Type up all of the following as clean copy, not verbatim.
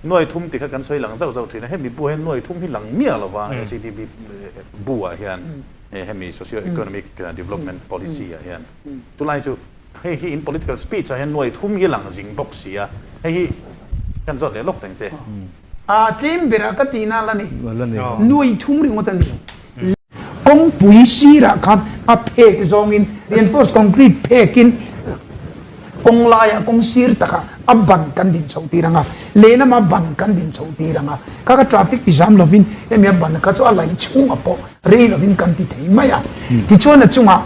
nuôi thum thì các căn xoay lăng dâu thì hay bị bùa nuôi thum hi lăng mía là vàng SCDB bùa hiện hay socio economic development policy hiện tu lai chu hay in political speech hay nuôi thum hi lăng jing box ya hay căn giọt để lóc thành xe team bera ka tina la ni nuôi thum ring ngotan ni kong pui si ra khan a phek zong in reinforced concrete phekin kong laya kong sir taka aban kan din chau tiranga lena ma ban kan din chau tiranga ka traffic exam lovin emia ban ka chu alai chung apo re lovin kan ti thei maya ti chona chunga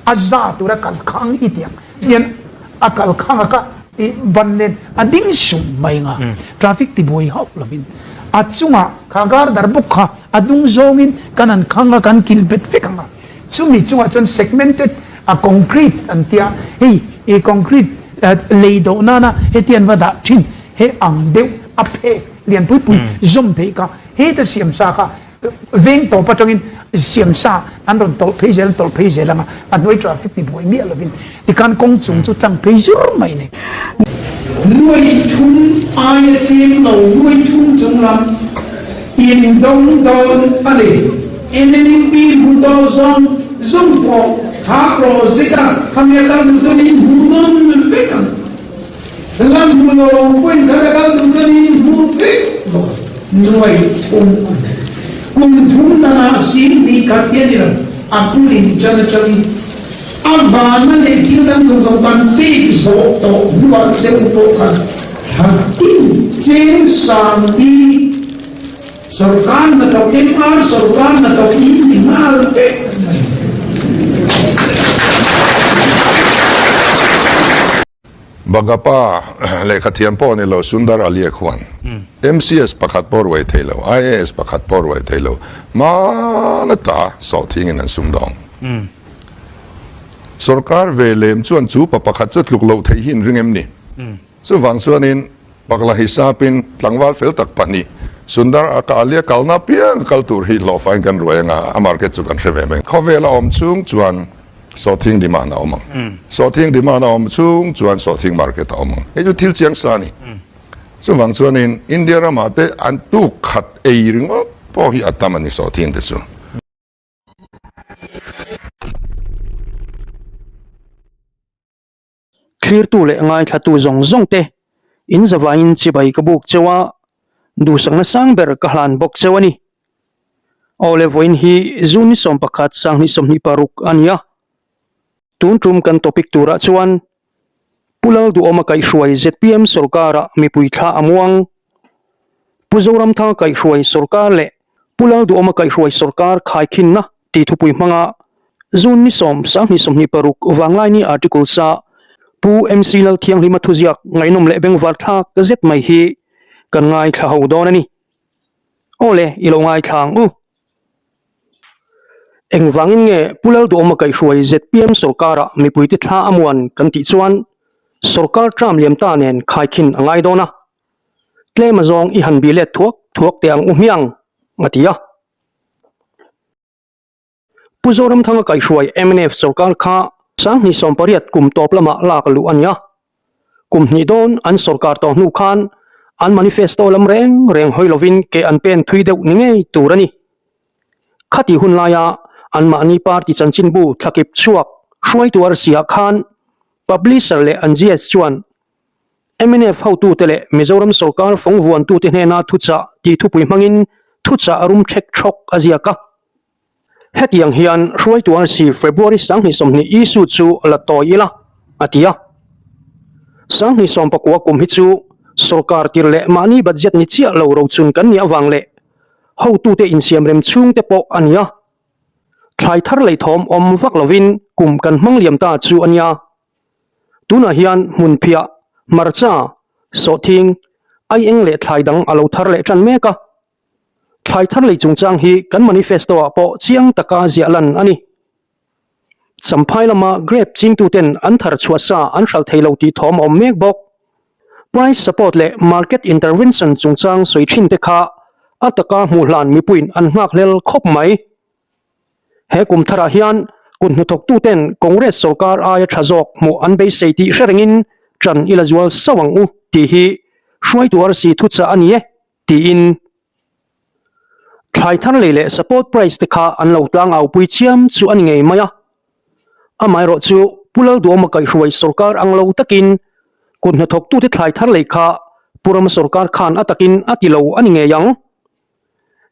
azza tura kal khang itiang chian akal khang ka ti ban len ading sum mai nga traffic ti boy hop lovin achunga khagar darbuk kha adung zongin kanan khanga kan kilbet fikanga chumi chunga chon segmented a concrete antia hey e concrete lei do nana he tian wada thin he ang deu a phe lian pui pui zum thei ka he ta siam sa ka veng to patongin siam sa an ron tol phei zel nga anoi traffic ni boi mi alovin ti kan kong chung chu tang phei zur mai ne nuôi chung ai thiên lo nuôi chung chung lam in dong don ale enemy bi bu do zong zong po tha pro zika khamya kan du ni hunon fikan lam lo quen thara kan du ni hu fik nuôi chung kum thum na sin di ka tianira apulin chana chani avana le tilan zong kan pi zo to nuwa cheu to kan thakin chen sang di सरकार न तो MR सरकार न तो इमाल पे bagapa lekha thiampo ne lo sundar ali khwan MCS pakhat por wai thelo IAS pakhat por wai thelo ma na ta so thing in sumdong sarkar velem chuan chu pakhat chu tluk lo thei hin ringem ni chu wang chuan in pakla hisapin tlangwal fel tak pani sundar akalia kalna piang kaltur hi lo fain kan ruanga amarket chu kan reve men khovela om chung chuan sorting demand omang sorting demand om chung chuan sorting market omang e ju thil chiang sa ni chu wang chuan in india ra ma te an tu khat e ring po hi atamani sorting te chu clear tu le ngai thatu zong zong te in zawain chibai ka buk chewa du sang na sang ber ka hlan bok chewani ole voin hi zuni som pakhat sang ni som ni paruk ania tun trum kan topic tura chuan pulal du oma kai hruai ZPM sarkara Mipuite amuang pu Zoramthanga kai hruai sarkar le pulal du oma kai hruai sarkar khaikhinna ti thupui manga zuni som sang ni som ni paruk wanglai ni article sa pu MC lal thiang hima thuziak ngainom le beng war thak zet mai hi kan ngai thla ho don ani ole ilo ngai thang u eng wangin nge pulal do ma kai hruai ZPM sarkara Mipuite thla amuan kan ti chuan sarkar tram liam ta nen khaikhin angai dona tlem azong i han bi le thuak te ang umyang ngatia pu Zoramthanga kai hruai MNF sarkar kha sang ni som pariat kum top lama lakalu anya kum ni don an sarkar to nu khan an manifesto lam reng hoilovin ke an pen thui deuh ni ngei turani khati hun laya an mani party chanchin bu thakip chuak hruai tuar sia khan publisher le an GS chuan MNF how tu tele Mizoram sarkar phongvuan tu te hena thucha ti thupui mangin thucha arum thek thok aziaka hetiang hian hruai tuar si February sang ni somni isu chu la toila atia sang ni som pakwa kum hi chu sarkar tirle mani budget ni chia lo ro chun kan nia wangle ho tu te in siam rem chung te po ania thlai thar lei thom om vak lovin kum kan hmang liam ta chu ania tuna hian mun phia marcha so thing ai eng le thlai dang alo thar le tran meka thlai thar lei chung chang hi kan manifesto a po chiang taka zia lan ani champhai lama grep ching tu ten an thar chuasa an hral theilo ti thom om mek bok price support le market intervention chungchang soithin te kha ataka muhlan mipuin an ngak lel khop mai he kum thara hian kun hu thok tu ten congress sarkar aya thazok mu an be seiti sherengin tran ilazwal sawang u ti hi ช่วยตัวสิทุจาอันนี้ตีอินใครท่านเลย support price ที่ข้าอันเราตั้งเอาปุยเชียมจูอันไงไหมไม่รู้จูผู้เล่าดูมาไกลช่วยสุรการอังเราตะกินคนหัวทกตู้ที่ใครท่านเลยข้าผู้รำสุรการขานอัตกินอัติเราอันไงยัง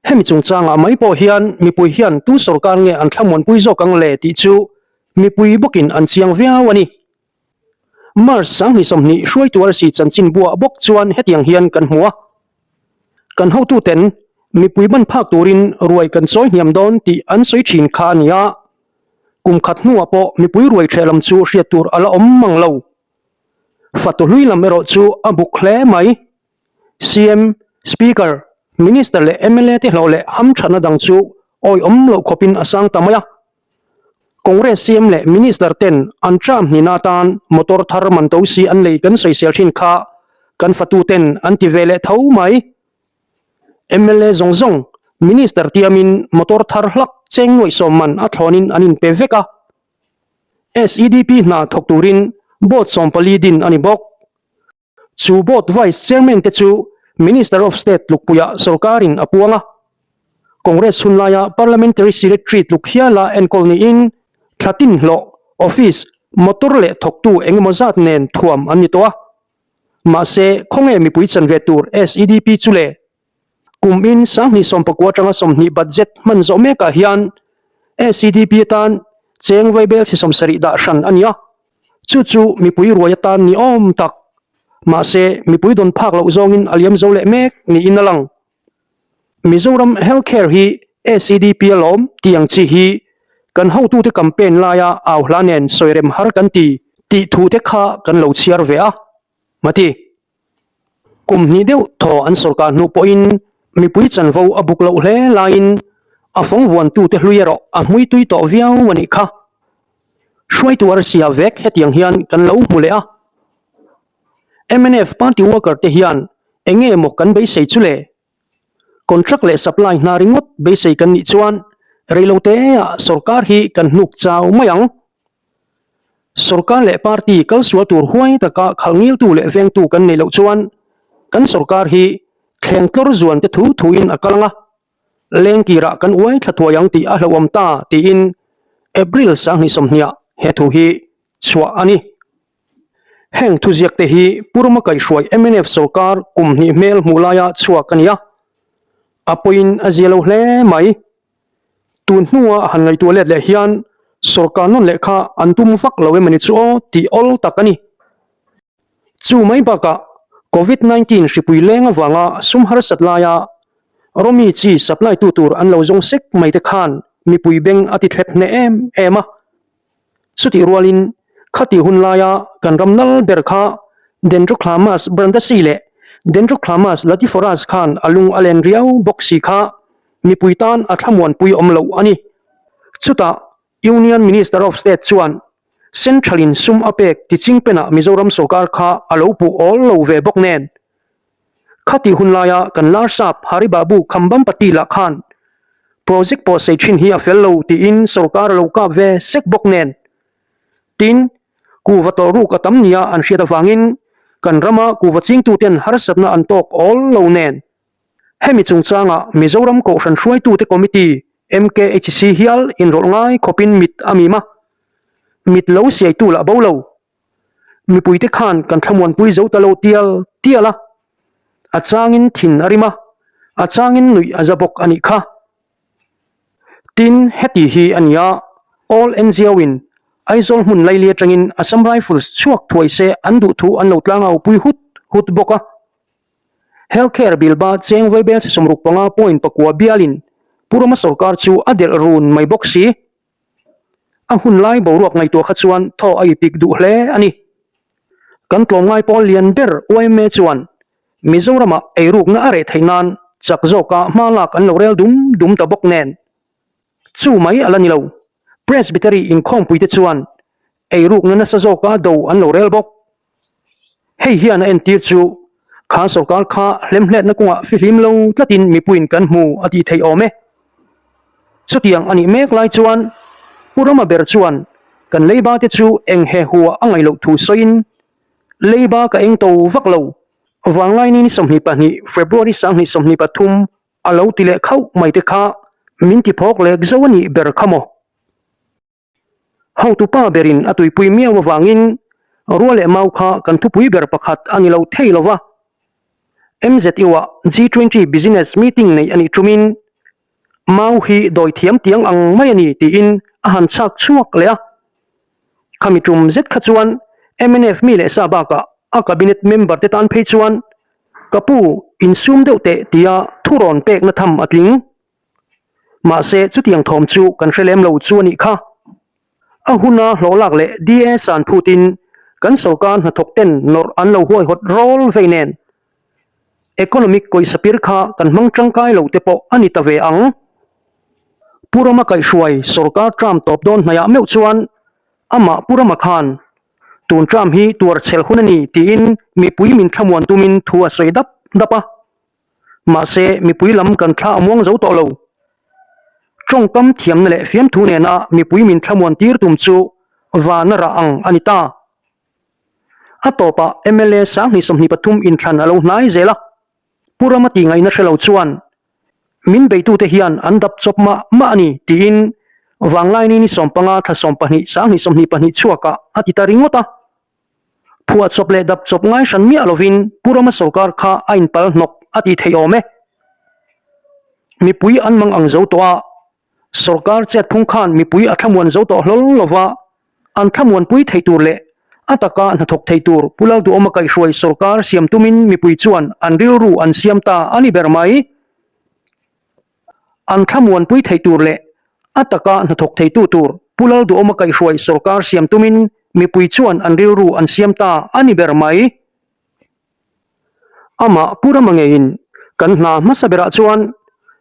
ให้มีจงจางไม่พอเฮียนมีปุยเฮียนตู้สุรการเงอันทั้งหมดปุยโจกังเลติจูมีปุยบกินอันเชียงเวียวันนี้มาสังนิสมนิช่วยตัวสิจันจินบัวบกจวนเฮตียงเฮียนกันหัวกันเฮาตู้เต็นมีปุยบันภาคตูรินรวยกันซอยเหียมดอนตีอันซอยชินคานียากุมขัดนัวปอมีปุยรวยเชลำจูเรียตูร์อลอมมังเลวฟัตุลุยลำเมรอจูอบุคเลไหม CM Speaker Minister เล MLA ที่เราเลฮัมชันดังจูโอยอมเลวขบินอสังตามยาคองเรส CM เล Minister เต็นอันจามนินาตานมอเตอร์ทาร์มันตัวซีอันเลยกันใส่เซลชินคากันฟัตุเต็นอันที่เวเลเท่าไหมMLA ซง Minister ที่อามินมอเตอร์ทาร์ลักเจงหน่วยสมันอัทลอนินอันินเปเวกา SEDP นาทกตูรินบอดสมปลีดินอันิบอกจูบอด Vice Chairman เตจู Minister of State ลุกปุยะสุรการินอปัวงะคองเรสสุนลายะ Parliamentary Secretary ลุกเฮียลาเอ็นคอลนีอินทัตินโล Office มอเตอร์เลทกตูเอ็งมอซัดเนนทวมอันนี้ตัวมาเซคงมีปุยจันเวตูร์ SEDP จุเลกุมอินสังนิสมปกวจังสมนิบัดเจ็ตมันจะเมกะฮิยัน SCDP ตันเจงไวเบลสิสมสริดาชันอันยาจู่มีปุยรวยตันนิอมตักมาเซมีปุยดนภาคเราจงอินอัลยมโจเลเมกนี่อินลังมิโซรัมเฮลท์แคร์ฮี SCDP ลมที่ยังชีฮีกันเฮาตู้ที่แคมเปญลายาเอาหลานเนนสวยเร็มฮาร์กันตีทูเทค่ากันเราเชียร์เวียมาทีกุมนี้เดียวทออันสุรการนูปอินมีปุยจันฟูอบุกเลวเลลายน์อาฟงวันตูเตลุยรออามุยตุยต่อวิววันนี้ค่ะช่วยตัวเสียเวกเฮตียงเฮียนกันเลวมุเลอะ MNF Party Worker เทียนเองเงหมกกันไปใส่จุเลคอนทรัคเลสัพไลนาริงดไปใส่กันนิจวนเรโลเตะสุรการฮีกันนุกเจ้าไม่ยังสุรการเลปาร์ตี้กัลสวตูร์หวยตะกะขังงิลตูเลเวงตูกันในเลวจวนกันสุรการฮีแข่งตัวจวนจะถูอินอักลังะเล่งกีระกันไว้ถ้าตัวยังตีอาลวมตาตีอินเอพริลสังนิสมเนียเฮตุฮีชัวอันนี้แห่งทุจริตฮีปุรมาไกช่วย MNF สุรการกุมนิเมลมูลายาชัวกันยาอปอินอาเจลเลไหมตุนหัวหันไงตัวเล็ดเลฮิยันสุรการนั่นเลขาอันตุมฟักเลวมันจูโอตีอลตักกันนี้จูไม่ปากะCOVID-19 สิปุยเล้งวังสุมหารสัตลายารมีจีสัพไลตูตูร์อันเราจงเซ็กไม่ตะขานมีปุยเบงอติเทปเนเอมะสุติรัวลินขัดหุ่นลายากันรำนัลเบรคาเดนทรคลามัสบรันดาซีเลเดนทรคลามัสลาติฟอรัสขานอลุงอเลนเรียวบ็อกซีคามีปุยตานอัฐมวนปุยอมเลวอันนี้สุตา Union Minister of State ชวนเซ็นทรัลินซุมอเปกที่จิงเป็นมิโซรัมสุการคาอโลปูออลโลเวบกเนนขัดหุ่นลายากันลาร์ซับฮาริบาบูคัมบัมปติละขานโปรเจกต์โปรเซชินฮีอาเฟลโลที่อินสุการโลกาเวเซกบกเนนตินกูวัตรูกตัมเนียอันเชียตฟังอินกันรามากูวัดจิงตูเตนฮาร์สับนาอันตอกออลโลเนนให้มีจงจางะมิโซรัมโกชันช่วยตูเตคอมมิตี้ MKHC ฮิลอินโรลง่ายขบินมิดอามีมามิดเลวเสียตูละเบาเลวมีปุยติขานกันทำวันปุยเจ้าตะโลเตียละอาจางอินทินอาริมาอาจางอินหนุ่ยอาจบกอันนี้ค่ะตินเฮติฮีอันยา all NGO win ไอโซลหุ่นไลเลียจังอินอาซัมไรฟิลส์ช่วงถวยเซอันดุทูอันโลดลางเอาปุยหุดบกะ healthcare bill บาเจงไว้เบลสมรุปปังอาปอยน์ปะกัวเบียลินปุรมาสุรการชูอเดลรูนไม่บกซีอังหุ่นไล่บรวกไงตัวขัดชวนท่อไอปิกดูเลอันนี้กันตลงไงปอลเลียนเดอร์ไว้เมจวนมิโซรามาไอรูกน่าอะไรไทยนานจากโจกะมาลักอันเราเรลดุมตะบกเนนชูไม่อะไรนี่เรา Presbytery อินคอมปุยเตชวนไอรูกนั้นสะโจกะดูอันเราเรลบกเฮียนเอ็นตีจูข้าสุรการข้าเล่มเล็ดนักว่าฟิลิมเราตัดอินมีปุยนกันหูอดีตไทยอเมสุดยังอันนี้เมกไลจวนปุรมาเบรจวนกันเลยบาเตจูเองเฮหัวอังไงเราถูสอินเลยบากับเองโตวักเรา vanglai ni somni pani February sang ni somni pathum alo tile khau mai te kha minti phok lek zawani ber khamo hau tu pa berin atui pui mia wa wangin ruale mau kha kan thu pui ber pakhat ani lo theilowa MZIwa G20 business meeting nei ani tumin mau hi doi thiam tiang ang mai ani ti in a han chak chuak le a khami tum zet khachuan MNF mi le sa ba ka a cabinet member te tan phei chuan kapu insum deuh te tia thuron pek na tham atling ma se chutiang thom chu kan hrelem lo chu ani kha a huna hlolak le DS an Putin kan sarkar na thokten nor an lo huai hot rol veinen economic koi sapir kha kan mang tangkai lo te po ani ta ve ang purama kai shuai sarkar Trump top don naya meu chuan ama purama khan tun Trump hi tur chel hunani ti in mi pui min thamuan tumin thua soi dapa ma se mi pui lam kan tha among zo to lo trong kam thiam le fiam thu ne na mi pui min thamuan tir tum chu wa na ra ang anita atopa MLA sang ni somni pathum in than alo nai zela purama ti ngai na shelo chuan min beitu te hian andap chopma ma ani ti in wanglai ni sompanga tha sompani sang ni somni pani chuaka atita ringota phua chople dap chop ngai shan mi alovin purama sarkar kha ain pal nok ati theiome mi pui an mang ang zo toa sarkar chet phung khan mi pui athamuan zo to hlol lova an thamuan pui theitur le ataka na thok theitur Pulalduhoma kai hruai sarkar siam tumin mi pui chuan an ril ru an siam ta ani bermai an thamuan pui theitur le ataka na thok theitu tur Pulalduhoma kai hruai sarkar siam tumin mi pui chuan an ril ru an siam ta ani bermai ama pura mangein kan na masabera chuan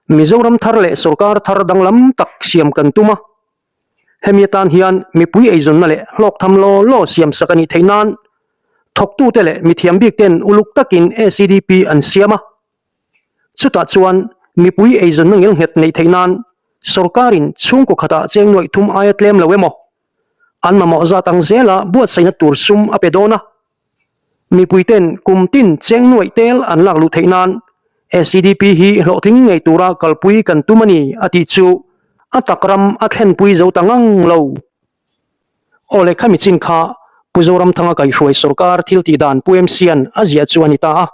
Mizoram thar le sarkar thar danglam tak siam kan tuma hemiatan hian mi pui eizon na le hlok tham lo siam sakani theinan thok tu te le mi thiam bik ten uluk takin ACDP an siama chuta chuan mi pui eizon nangil het nei theinan sarkarin chung ko khata cheng noi thum ayatlem lawemo an mamo zatang zela buat saina tur sum apedona mi puiten kumtin cheng noi tel an lak lu theinan ACDP hi hlotling ngei tura kalpui kan tumani ati chu atakram athen pui zo tangang lo ole khami chin kha Zoramthanga kai hruai sarkar thilti dan puemsian azia chuanita a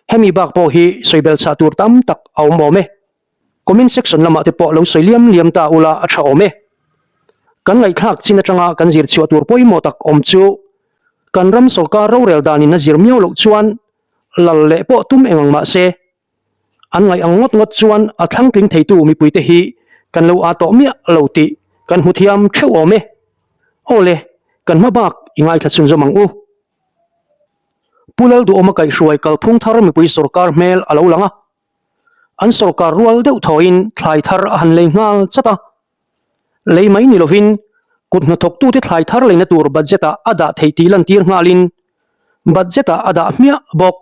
hemi bak po hi soibel cha tur tam tak awmome comment section lama te po lo soiliam ta ula atha ome kan ngai thak china tanga kan zir chua tur poimo tak om chu kan ram sarkar ro rel dani na zir miao lo chuan lal le po tum engang ma se an ngai angot ngot chuan athang tling theitu mi puite hi kan lo a to mi lo ti kan huthiam theu ome ole kan ma bak ingai thachun zo mangu Pulalduhoma kai hruai kalphung thar mi pui sarkar mel alo langa an sarkar rual deuh thoin thlai thar a han lei ngal chata leimai ni lovin kutna thok tu te thlai thar leina tur budgeta ada theiti lan tir ngalin budgeta ada mia bok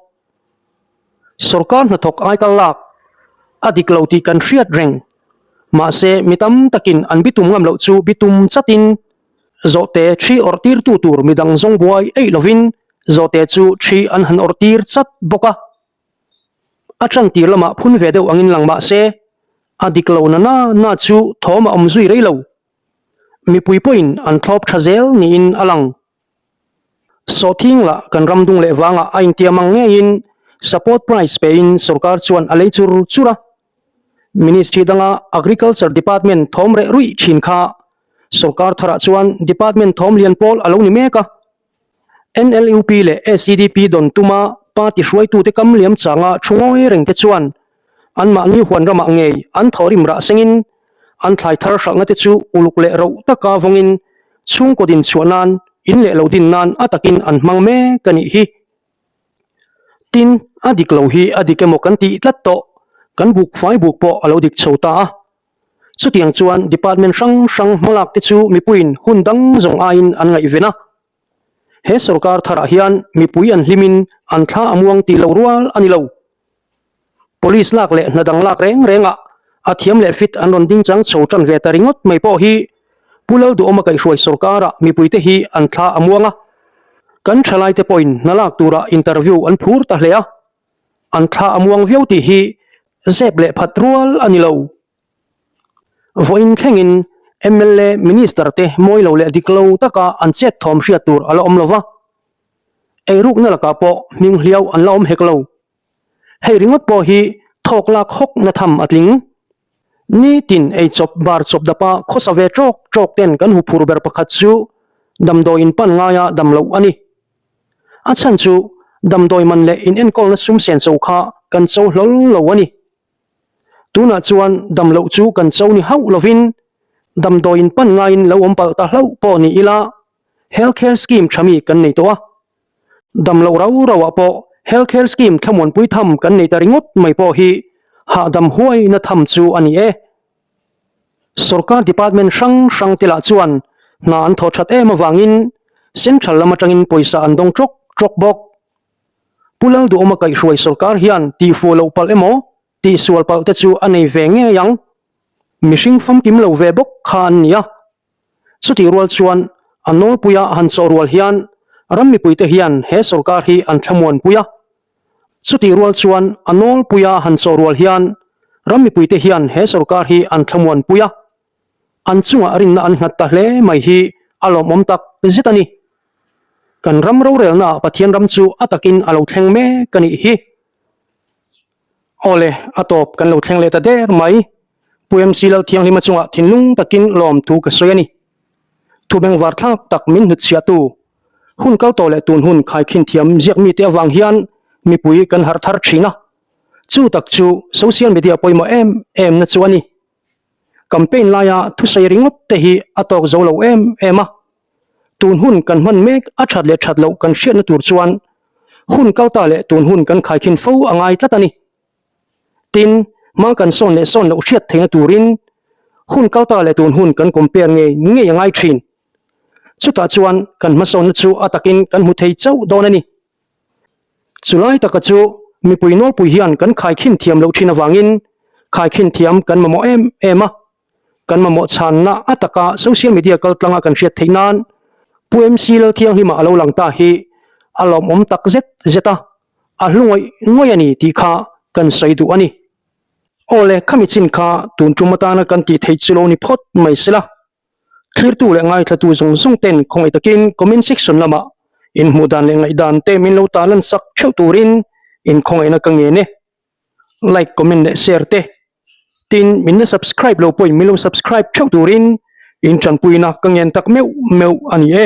sarkar na thok ai kalak adik loti kan hriat reng ma se mitam takin an bitum ngam lo chu bitum chatin zote 3 ortir tu tur midang zong buai ei lovin zote chu 3 an han ortir chat boka atang tir lama phun ve deuh angin langma se adik lo na chu thoma omzui reilo mi pui poin an thlop thazel ni in alang so thing la kan ramdung le wanga ain tiamang nge in support price pe in sarkar chuan alei chura ministry danga agriculture department thomre rui thin kha sarkar thara chuan department thom lian pol alo ni meka NLUP le ACDP don tuma party hruai tu te kam liam changa thungoi reng te chuan an ma ni huan rama ngei an thorim ra sengin an thlai thar hralna te chu uluk le ro taka vongin chung ko din chuanan in le lo din nan atakin an hmang me kani hi tin adik lo hi adikemo kan ti tlat to kan buk fai buk po alo dik chota a chutiang chuan department sang malak te chu mi puin hundang zong ain an ngai vena he sarkar thara hian mi pui an hlimin an thla amuang ti lo rual ani lo police lak le nadang lak renga athiam le fit an ron ding chang chotran ve taringot mai po hi Pulalduhoma kai hruai sarkara mi puite hi an thla amuanga kan thalai te point nalak tura interview an phur ta hlea an tha amuang viau ti hi zep le phatrual anilo voin thengin MLA minister te moilo le diklo taka an chet thom hria tur alo omlova ei ruk na laka po ming hliau an laom heklo hei ringot po hi thok lak hok na tham atling ni tin ei chop bar chop dapa khosave chok ten kan hu phur ber pakhat chu damdoi in pan ngaya damlo ani achan chu damdoi man le in enkol na sum sen so kha kan chau hlol lo ani tuna chuan damlo chu kan chau ni hau lovin damdoi in pan ngain lo ompal ta hlau po ni ila healthcare scheme thami kan nei to a damlo rawa po healthcare scheme thamon pui tham kan nei taringot mai po hi ha dam huai na tham chu ani e sarkar department sang tila chuan na an tho that em awangin central lama tangin poisa an dong chok bok Pu Lalduhoma kai hruai sarkar hian ti fulo pal emo ti sual pal te chu anei ve nge yang mishing fam kim lo ve bok khan nia chuti rual chuan anol puya han chaw rual hian ram Mipuite hian he sarkar hi an thlamuan puya chuti rual chuan anol puya han chaw rual hian ram Mipuite hian he sarkar hi an thlamuan puya an chunga rin na an ngat ta hle mai hi alom om tak zitani kan ram ro rel na pathian ram chu atakin alo thleng me kani hi ole atop kan lo thleng le ta der mai puem silal thiang lima chunga thinlung takin lom tu ka soyani thu beng war thak tak min hut sia tu hun kal to le tun hun khai khin thiam ziak mi te awang hian mi pui kan har thar thina chu tak chu social media poima em na chuani campaign laya thu sei ringot te hi atok zo lo ema tun hun kan man mek a that lo kan hriat na tur chuan hun kalta le tun hun kan khai khin fo angai tlatani tin ma kan son lo hriat theina turin hun kalta le tun hun kan compare nge angai thin chuta chuan kan ma son chu atakin kan mu thei chau donani chulai taka chu mi puinol pui hian kan khai khin thiam lo thina wangin khai khin thiam kan mamo ema kan mamo chan na ataka social media kal tlanga kan hriat theinan puem sil thiang hima alo langta hi alom om tak zeta a hlungoi ani ti kha kan saidu ani ole khami chin kha tun tumata na kan ti thei chulo ni phot mai sila clear tu le ngai thatu zong ten khong itakin comment section lama in mudan le ngai dan te min lo talan sak cheu turin in khong ina kange ne like comment le share te tin min na subscribe lo poi min lo subscribe cheu turin in chan puina kangen tak meu ani e